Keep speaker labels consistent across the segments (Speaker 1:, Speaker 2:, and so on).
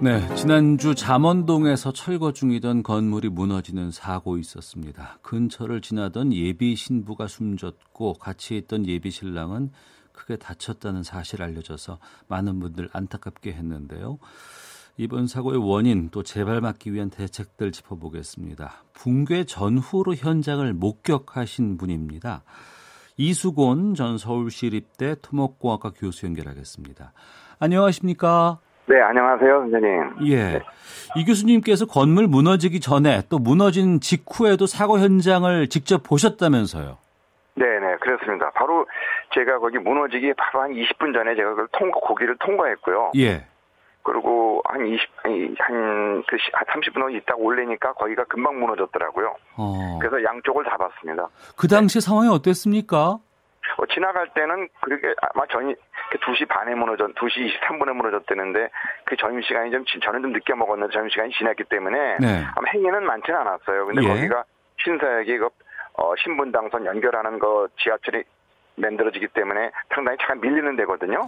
Speaker 1: 네, 지난주 잠원동에서 철거 중이던 건물이 무너지는 사고 있었습니다. 근처를 지나던 예비 신부가 숨졌고 같이 있던 예비 신랑은 크게 다쳤다는 사실이 알려져서 많은 분들 안타깝게 했는데요. 이번 사고의 원인 또 재발맞기 위한 대책들 짚어보겠습니다. 붕괴 전후로 현장을 목격하신 분입니다. 이수곤 전 서울시립대 토목공학과 교수 연결하겠습니다. 안녕하십니까?
Speaker 2: 네, 안녕하세요, 선생님.
Speaker 1: 예.
Speaker 2: 네.
Speaker 1: 이 교수님께서 건물 무너지기 전에 또 무너진 직후에도 사고 현장을 직접 보셨다면서요?
Speaker 2: 네네, 그렇습니다. 바로 제가 거기 무너지기 바로 한 20분 전에 제가 그걸 고기를 통과했고요.
Speaker 1: 예.
Speaker 2: 그리고 한 30분 후 있다가 올리니까 거기가 금방 무너졌더라고요. 그래서 양쪽을 다 봤습니다.
Speaker 1: 그 당시 상황이 어땠습니까?
Speaker 2: 지나갈 때는 그렇게 아마 2시 반에 2시 23분에 무너졌다는데 그 점심시간이 저는 좀 늦게 먹었는데 점심시간이 지났기 때문에
Speaker 1: 네.
Speaker 2: 아마 행인은 많지는 않았어요. 근데
Speaker 1: 예.
Speaker 2: 거기가 신사역이 신분당선 연결하는 거 지하철이 만들어지기 때문에 상당히 차가 밀리는 데거든요.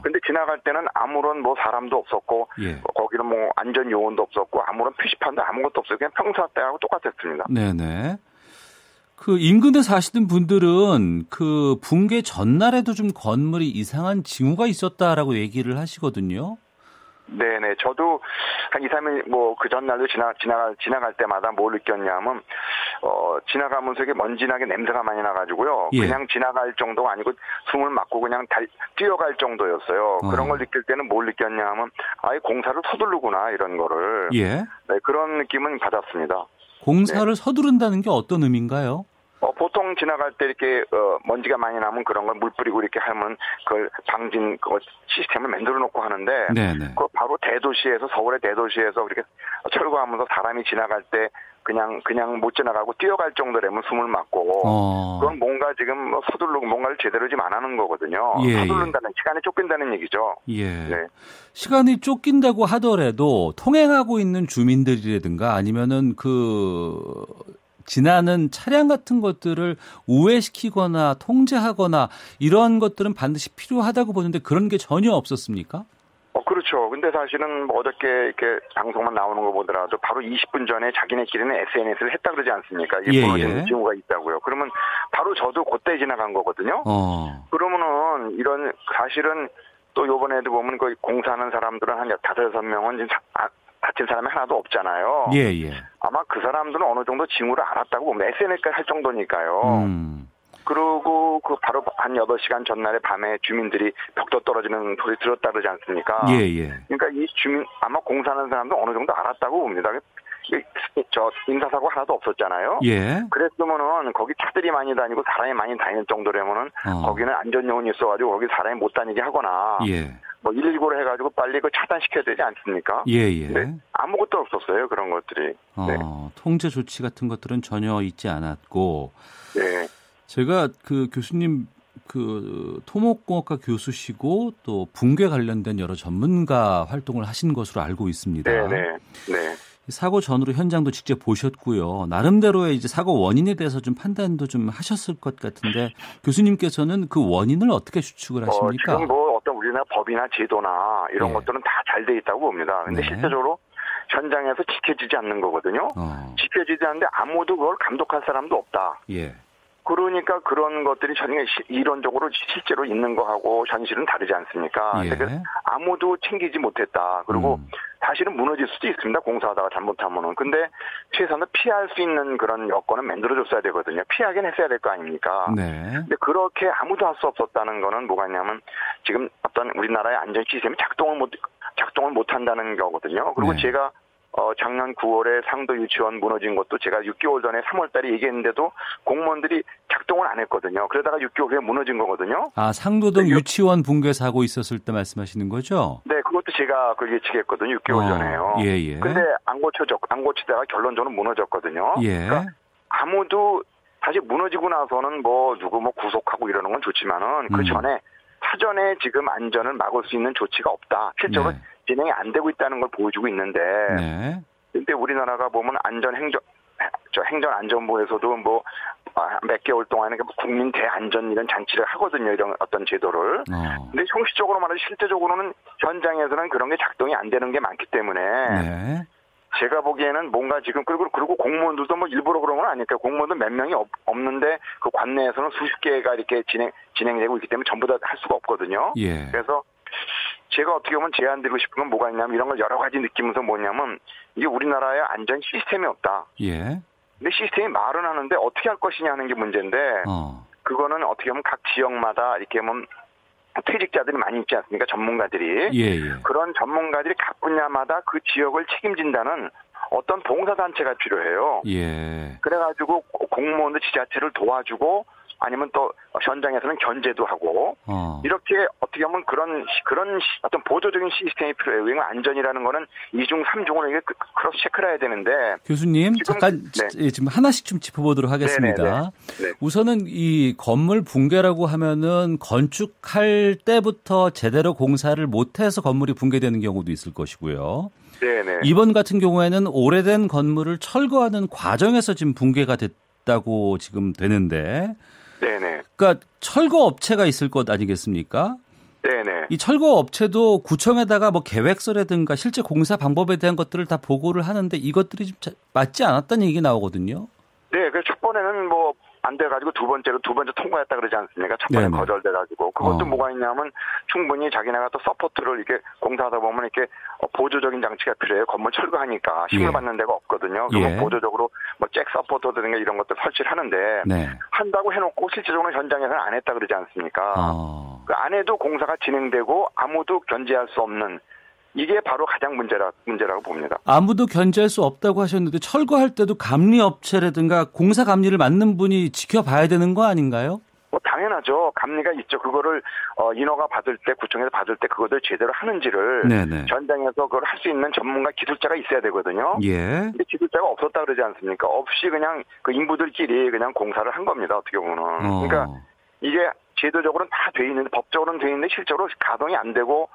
Speaker 2: 근데 지나갈 때는 아무런 사람도 없었고,
Speaker 1: 예.
Speaker 2: 거기는 안전 요원도 없었고, 아무런 표시판도 아무것도 없어요. 그냥 평소 때하고 똑같았습니다.
Speaker 1: 네네. 그 인근에 사시는 분들은 그 붕괴 전날에도 좀 건물이 이상한 징후가 있었다라고 얘기를 하시거든요.
Speaker 2: 네네. 저도 한 2, 3일 그 전날도 지나갈 때마다 뭘 느꼈냐면 지나가면서 이게 먼지나게 냄새가 많이 나가지고요.
Speaker 1: 예.
Speaker 2: 그냥 지나갈 정도가 아니고 숨을 막고 그냥 뛰어갈 정도였어요. 그런 걸 느낄 때는 뭘 느꼈냐면 아예 공사를 서두르구나 이런 거를.
Speaker 1: 예.
Speaker 2: 네, 그런 느낌은 받았습니다.
Speaker 1: 공사를 서두른다는 게 어떤 의미인가요?
Speaker 2: 보통 지나갈 때 이렇게 먼지가 많이 나면 그런 걸 물 뿌리고 이렇게 하면 그걸 방진 시스템을 만들어 놓고 하는데
Speaker 1: 네네.
Speaker 2: 그 바로 대도시에서 서울의 대도시에서 그렇게 철거하면서 사람이 지나갈 때 그냥 못 지나가고 뛰어갈 정도라면 숨을 막고 그건 뭔가 지금 서두르고 뭔가를 제대로 지금 안 하는 거거든요.
Speaker 1: 예,
Speaker 2: 서두른다는 시간이 쫓긴다는 얘기죠.
Speaker 1: 예.
Speaker 2: 네.
Speaker 1: 시간이 쫓긴다고 하더라도 통행하고 있는 주민들이라든가 아니면은 지나는 차량 같은 것들을 우회시키거나 통제하거나 이런 것들은 반드시 필요하다고 보는데 그런 게 전혀 없었습니까?
Speaker 2: 그렇죠. 근데 사실은 어저께 이렇게 방송만 나오는 거 보더라도 바로 20분 전에 자기네끼리는 SNS를 했다 그러지 않습니까? 이게 무너진 징후가 있다고요. 그러면 바로 저도 그때 지나간 거거든요. 그러면은 이런 사실은 또 요번에도 보면 그 공사하는 사람들은 한 5-6명은 지금 다친 사람이 하나도 없잖아요.
Speaker 1: 예.
Speaker 2: 아마 그 사람들은 어느 정도 징후를 알았다고 보면 SNS까지 할 정도니까요. 그리고 바로 한 8시간 전날에 밤에 주민들이 벽도 떨어지는 소리 들었다 그러지 않습니까?
Speaker 1: 예.
Speaker 2: 그러니까 이 아마 공사하는 사람도 어느 정도 알았다고 봅니다. 인사사고 하나도 없었잖아요.
Speaker 1: 예.
Speaker 2: 그랬으면은 거기 차들이 많이 다니고 사람이 많이 다니는 정도라면은 거기는 안전요원이 있어가지고 거기 사람이 못 다니게 하거나 119를 해가지고 빨리 차단시켜야 되지 않습니까?
Speaker 1: 예.
Speaker 2: 네, 아무것도 없었어요. 그런 것들이. 네.
Speaker 1: 통제 조치 같은 것들은 전혀 있지 않았고.
Speaker 2: 네.
Speaker 1: 제가 그 교수님 토목공학과 교수시고 또 붕괴 관련된 여러 전문가 활동을 하신 것으로 알고 있습니다.
Speaker 2: 네.
Speaker 1: 사고 전후로 현장도 직접 보셨고요. 나름대로의 이제 사고 원인에 대해서 좀 판단도 좀 하셨을 것 같은데 교수님께서는 그 원인을 어떻게 추측을 하십니까?
Speaker 2: 지금 어떤 우리나라 법이나 제도나 이런 것들은 다 잘 돼 있다고 봅니다. 근데 실제적으로 현장에서 지켜지지 않는 거거든요. 지켜지지 않는데 아무도 그걸 감독할 사람도 없다.
Speaker 1: 예.
Speaker 2: 그러니까 그런 것들이 이론적으로 실제로 있는 거하고 현실은 다르지 않습니까?
Speaker 1: 예.
Speaker 2: 그래서 아무도 챙기지 못했다. 그리고 사실은 무너질 수도 있습니다. 공사하다가 잘못하면은. 근데 최소한 피할 수 있는 그런 여건은 만들어줬어야 되거든요. 피하긴 했어야 될 거 아닙니까?
Speaker 1: 네.
Speaker 2: 근데 그렇게 아무도 할 수 없었다는 거는 뭐가 있냐면 지금 어떤 우리나라의 안전 시스템이 작동을 못 한다는 거거든요. 그리고 제가 작년 9월에 상도 유치원 무너진 것도 제가 6개월 전에 3월 달에 얘기했는데도 공무원들이 작동을 안 했거든요. 그러다가 6개월 후에 무너진 거거든요.
Speaker 1: 상도동 유치원 붕괴 사고 있었을 때 말씀하시는 거죠?
Speaker 2: 네, 그것도 제가 그걸 예측했거든요. 6개월 전에요.
Speaker 1: 예.
Speaker 2: 근데 안 고치다가 결론적으로 무너졌거든요.
Speaker 1: 예.
Speaker 2: 그러니까 아무도 사실 무너지고 나서는 누구 구속하고 이러는 건 좋지만은 그 전에 사전에 지금 안전을 막을 수 있는 조치가 없다. 실제로 진행이 안 되고 있다는 걸 보여주고 있는데. 근데 우리나라가 보면 행정안전부에서도 몇 개월 동안에 국민 대안전 이런 잔치를 하거든요. 이런 어떤 제도를. 근데 형식적으로 말하지 실제적으로는 현장에서는 그런 게 작동이 안 되는 게 많기 때문에
Speaker 1: 네.
Speaker 2: 제가 보기에는 뭔가 지금 그리고 공무원들도 뭐 일부러 그런 건 아닐까. 공무원도 몇 명이 없는데 그 관내에서는 수십 개가 이렇게 진행되고 있기 때문에 전부 다 할 수가 없거든요.
Speaker 1: 예.
Speaker 2: 그래서 제가 어떻게 보면 제안드리고 싶은 건 뭐가 있냐면 이런 걸 여러 가지 느끼면서 뭐냐면 이게 우리나라에 안전 시스템이 없다.
Speaker 1: 예.
Speaker 2: 근데 시스템이 말은 하는데 어떻게 할 것이냐 하는 게 문제인데 그거는 어떻게 보면 각 지역마다 이렇게 보면 퇴직자들이 많이 있지 않습니까? 전문가들이.
Speaker 1: 예.
Speaker 2: 그런 전문가들이 각 분야마다 그 지역을 책임진다는 어떤 봉사단체가 필요해요.
Speaker 1: 예.
Speaker 2: 그래가지고 공무원들 지자체를 도와주고 아니면 또 현장에서는 견제도 하고 이렇게 어떻게 보면 그런 어떤 보조적인 시스템이 필요해요. 왜냐하면 안전이라는 거는 2중 3중으로 이게 크로스 체크를 해야 되는데
Speaker 1: 교수님 잠깐 지금 하나씩 좀 짚어보도록 하겠습니다.
Speaker 2: 네.
Speaker 1: 우선은 이 건물 붕괴라고 하면은 건축할 때부터 제대로 공사를 못해서 건물이 붕괴되는 경우도 있을 것이고요.
Speaker 2: 네네.
Speaker 1: 이번 같은 경우에는 오래된 건물을 철거하는 과정에서 지금 붕괴가 됐다고 지금 되는데
Speaker 2: 네네.
Speaker 1: 그러니까 철거 업체가 있을 것 아니겠습니까?
Speaker 2: 네네.
Speaker 1: 이 철거 업체도 구청에다가 뭐 계획서라든가 실제 공사 방법에 대한 것들을 다 보고를 하는데 이것들이 좀 맞지 않았다는 얘기 나오거든요.
Speaker 2: 네, 그 첫 번에는 뭐 안 돼가지고 두 번째 통과했다 그러지 않습니까? 첫 번에 거절돼가지고 그것도 뭐가 있냐면 충분히 자기네가 또 서포트를 이렇게 공사하다 보면 이렇게 보조적인 장치가 필요해요. 건물 철거하니까 힘을 받는 데가 없거든요. 그러면 보조적으로 뭐 잭 서포터든가 이런 것들 설치를 하는데 한다고 해놓고 실질적으로 현장에서는 안 했다 그러지 않습니까? 그 안에도 공사가 진행되고 아무도 견제할 수 없는 이게 바로 가장 문제라고 봅니다.
Speaker 1: 아무도 견제할 수 없다고 하셨는데 철거할 때도 감리업체라든가 공사 감리를 맡는 분이 지켜봐야 되는 거 아닌가요?
Speaker 2: 뭐 당연하죠. 감리가 있죠. 그거를 인허가 받을 때 구청에서 받을 때 그것을 제대로 하는지를 현장에서 그걸 할 수 있는 전문가 기술자가 있어야 되거든요.
Speaker 1: 예.
Speaker 2: 근데 기술자가 없었다 그러지 않습니까? 없이 그냥 그 인부들끼리 그냥 공사를 한 겁니다. 어떻게 보면. 그러니까 이게 제도적으로는 다 돼 있는데 법적으로는 돼 있는데 실제로 가동이 안 되고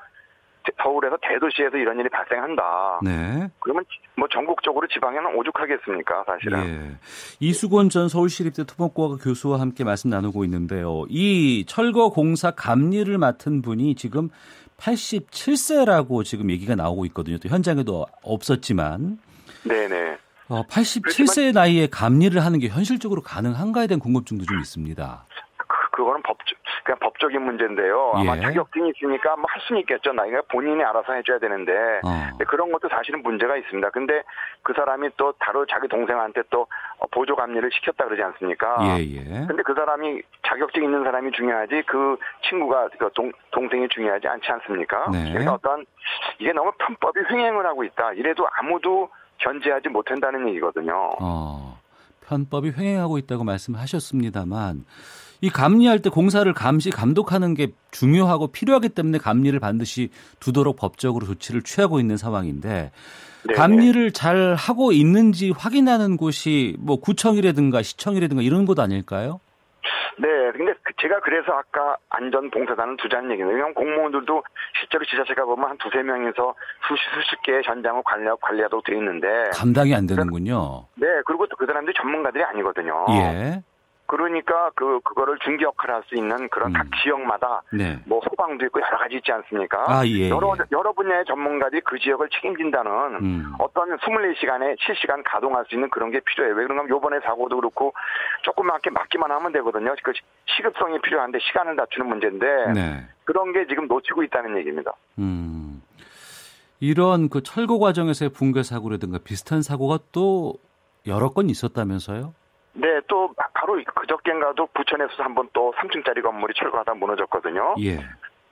Speaker 2: 서울에서 대도시에서 이런 일이 발생한다.
Speaker 1: 네.
Speaker 2: 그러면 뭐 전국적으로 지방에는 오죽하겠습니까, 사실은.
Speaker 1: 예. 이수건 전 서울시립대 토목과학 교수와 함께 말씀 나누고 있는데요. 이 철거 공사 감리를 맡은 분이 지금 87세라고 지금 얘기가 나오고 있거든요. 또 현장에도 없었지만.
Speaker 2: 네네.
Speaker 1: 87세의 나이에 감리를 하는 게 현실적으로 가능한가에 대한 궁금증도 좀 있습니다.
Speaker 2: 그거는 그냥 법적인 문제인데요. 아마 자격증이 있으니까 뭐 할 수는 있겠죠. 나이가 본인이 알아서 해줘야 되는데 근데 그런 것도 사실은 문제가 있습니다. 근데 그 사람이 또 다른 자기 동생한테 또 보조 감리를 시켰다 그러지 않습니까? 근데 그 사람이 자격증 있는 사람이 중요하지 그 친구가 그 동생이 중요하지 않지 않습니까? 그래서 어떤 이게 너무 편법이 횡행을 하고 있다. 이래도 아무도 견제하지 못한다는 얘기거든요.
Speaker 1: 편법이 횡행하고 있다고 말씀하셨습니다만 이 감리할 때 공사를 감독하는 게 중요하고 필요하기 때문에 감리를 반드시 두도록 법적으로 조치를 취하고 있는 상황인데 감리를 잘 하고 있는지 확인하는 곳이 뭐 구청이라든가 시청이라든가 이런 곳 아닐까요?
Speaker 2: 네, 근데 제가 그래서 아까 안전봉사단은 두자는 얘기예요. 왜냐하면 공무원들도 실제로 지자체 가보면 한 두세 명이서 수십 개의 현장을 관리하도록 되어 있는데
Speaker 1: 감당이 안 되는군요.
Speaker 2: 네, 그리고 또 그 사람들이 전문가들이 아니거든요. 그러니까 그거를 중개 역할을 할 수 있는 그런 각 지역마다 뭐 소방도 있고 여러 가지 있지 않습니까? 여러 분야의 전문가들이 그 지역을 책임진다는 어떤 24시간에 실시간 가동할 수 있는 그런 게 필요해요. 왜 그런가 하면 이번에 사고도 그렇고 조그맣게 막기만 하면 되거든요. 그 시급성이 필요한데 시간을 낮추는 문제인데 그런 게 지금 놓치고 있다는 얘기입니다.
Speaker 1: 이런 그 철거 과정에서의 붕괴 사고라든가 비슷한 사고가 또 여러 건 있었다면서요?
Speaker 2: 네, 또 바로 그저께인가도 부천에서 한번 또 3층짜리 건물이 철거하다 무너졌거든요.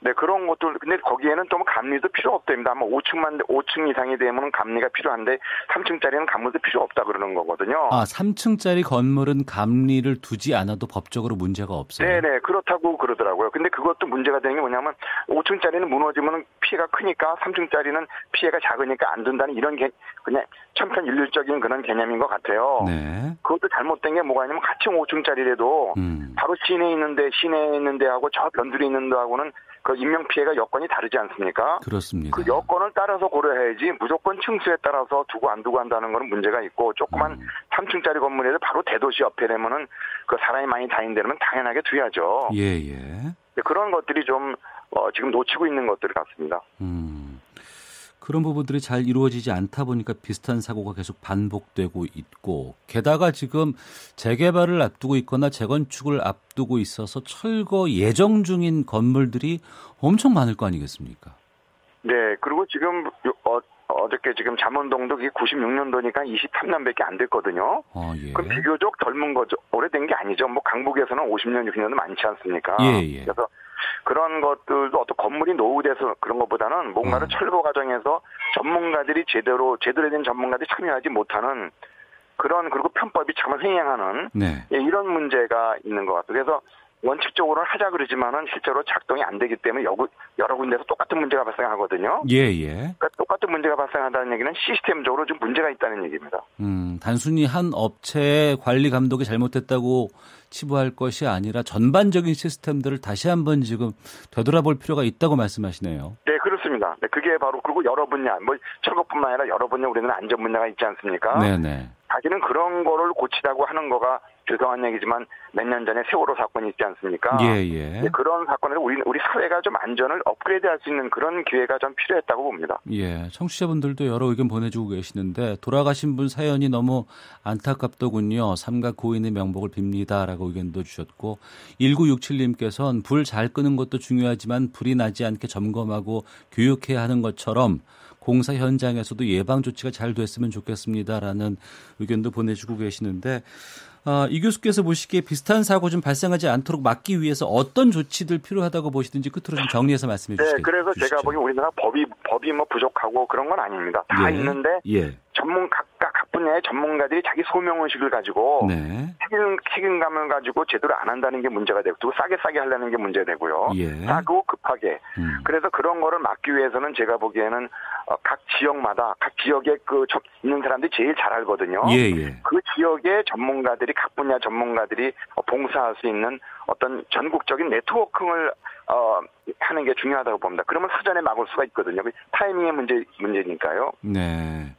Speaker 2: 네, 그런 것들, 근데 거기에는 또 감리도 필요 없답니다. 아마 5층 이상이 되면 감리가 필요한데 3층짜리는 감리도 필요 없다 그러는 거거든요.
Speaker 1: 3층짜리 건물은 감리를 두지 않아도 법적으로 문제가 없어요? 네네,
Speaker 2: 그렇다고 그러더라고요. 근데 그것도 문제가 되는 게 뭐냐면 5층짜리는 무너지면 피해가 크니까 3층짜리는 피해가 작으니까 안 둔다는 이런 그냥 천편일률적인 그런 개념인 것 같아요. 그것도 잘못된 게 뭐가 있냐면 같이 5층짜리라도 바로 시내에 있는데 하고 저 변두리 있는 데하고는 그 인명 피해가 여건이 다르지 않습니까?
Speaker 1: 그렇습니다.
Speaker 2: 그 여건을 따라서 고려해야지 무조건 층수에 따라서 두고 안 두고 한다는 거는 문제가 있고 조그만 3층짜리 건물에도 바로 대도시 옆에 되면은 그 사람이 많이 다닌다면 당연하게 둬야죠.
Speaker 1: 예.
Speaker 2: 그런 것들이 좀 지금 놓치고 있는 것들 같습니다.
Speaker 1: 그런 부분들이 잘 이루어지지 않다 보니까 비슷한 사고가 계속 반복되고 있고 게다가 지금 재개발을 앞두고 있거나 재건축을 앞두고 있어서 철거 예정 중인 건물들이 엄청 많을 거 아니겠습니까?
Speaker 2: 네. 그리고 지금 어저께 지금 잠원동도 96년도니까 23년밖에 안 됐거든요.
Speaker 1: 예.
Speaker 2: 그럼 비교적 젊은 거죠. 오래된 게 아니죠. 뭐 강북에서는 50년, 60년도 많지 않습니까?
Speaker 1: 예.
Speaker 2: 그래서 그런 것들도 어떤 건물이 노후돼서 그런 것보다는 뭔가를 철거 과정에서 전문가들이 제대로 된 전문가들이 참여하지 못하는 그리고 편법이 정말 횡행하는
Speaker 1: 네.
Speaker 2: 이런 문제가 있는 것 같아요. 그래서 원칙적으로는 하자 그러지만은 실제로 작동이 안 되기 때문에 여러 군데서 똑같은 문제가 발생하거든요.
Speaker 1: 예.
Speaker 2: 그러니까 똑같은 문제가 발생한다는 얘기는 시스템적으로 좀 문제가 있다는 얘기입니다.
Speaker 1: 단순히 한 업체의 관리 감독이 잘못됐다고 치부할 것이 아니라 전반적인 시스템들을 다시 한번 지금 되돌아볼 필요가 있다고 말씀하시네요.
Speaker 2: 네, 그렇습니다. 네, 그게 바로 그리고 여러 분야, 철거뿐만 아니라 여러 분야 우리는 안전 분야가 있지 않습니까?
Speaker 1: 네네.
Speaker 2: 자기는 그런 거를 고치자고 하는 거가 죄송한 얘기지만 몇 년 전에 세월호 사건이 있지 않습니까?
Speaker 1: 예.
Speaker 2: 그런 사건에서 우리 사회가 좀 안전을 업그레이드할 수 있는 그런 기회가 좀 필요했다고 봅니다.
Speaker 1: 예, 청취자분들도 여러 의견 보내주고 계시는데 돌아가신 분 사연이 너무 안타깝더군요. 삼가 고인의 명복을 빕니다라고 의견도 주셨고 1967님께서는 불 잘 끄는 것도 중요하지만 불이 나지 않게 점검하고 교육해야 하는 것처럼 공사 현장에서도 예방 조치가 잘 됐으면 좋겠습니다라는 의견도 보내주고 계시는데 이 교수께서 보시기에 비슷한 사고 좀 발생하지 않도록 막기 위해서 어떤 조치들 필요하다고 보시든지 끝으로 좀 정리해서 말씀해 주시죠.
Speaker 2: 네, 그래서 제가 보기엔 우리나라 법이 뭐 부족하고 그런 건 아닙니다. 다 있는데 각 분야의 전문가들이 자기 소명의식을 가지고 책임감을 가지고 제대로 안 한다는 게 문제가 되고 또 싸게 하려는 게 문제되고요. 싸고 급하게. 그래서 그런 거를 막기 위해서는 제가 보기에는 각 지역마다 각 지역에 있는 사람들이 제일 잘 알거든요. 그 지역의 전문가들이 각 분야 전문가들이 봉사할 수 있는 어떤 전국적인 네트워킹을 하는 게 중요하다고 봅니다. 그러면 사전에 막을 수가 있거든요. 타이밍의 문제니까요.
Speaker 1: 네.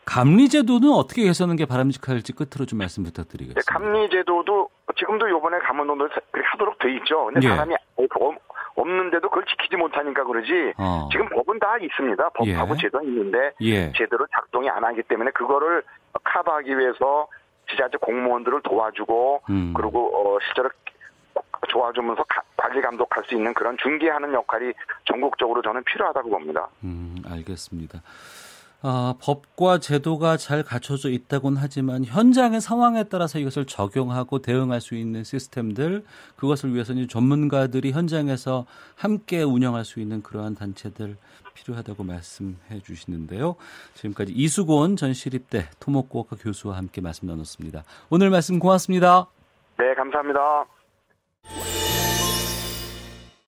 Speaker 1: 감리제도는 어떻게 개선하는 게 바람직할지 끝으로 좀 말씀 부탁드리겠습니다.
Speaker 2: 네, 감리제도도 지금도 이번에 감원동도 하도록 돼 있죠. 근데 사람이 없는데도 그걸 지키지 못하니까 그러지. 지금 법은 다 있습니다. 법하고 제도는 있는데 제대로 작동이 안 하기 때문에 그거를 커버하기 위해서 지자체 공무원들을 도와주고 그리고 실제로 도와주면서 관리 감독할 수 있는 그런 중개하는 역할이 전국적으로 저는 필요하다고 봅니다.
Speaker 1: 알겠습니다. 법과 제도가 잘 갖춰져 있다고는 하지만 현장의 상황에 따라서 이것을 적용하고 대응할 수 있는 시스템들, 그것을 위해서는 전문가들이 현장에서 함께 운영할 수 있는 그러한 단체들 필요하다고 말씀해 주시는데요. 지금까지 이수곤 전 시립대 토목공학과 교수와 함께 말씀 나눴습니다. 오늘 말씀 고맙습니다.
Speaker 2: 네, 감사합니다.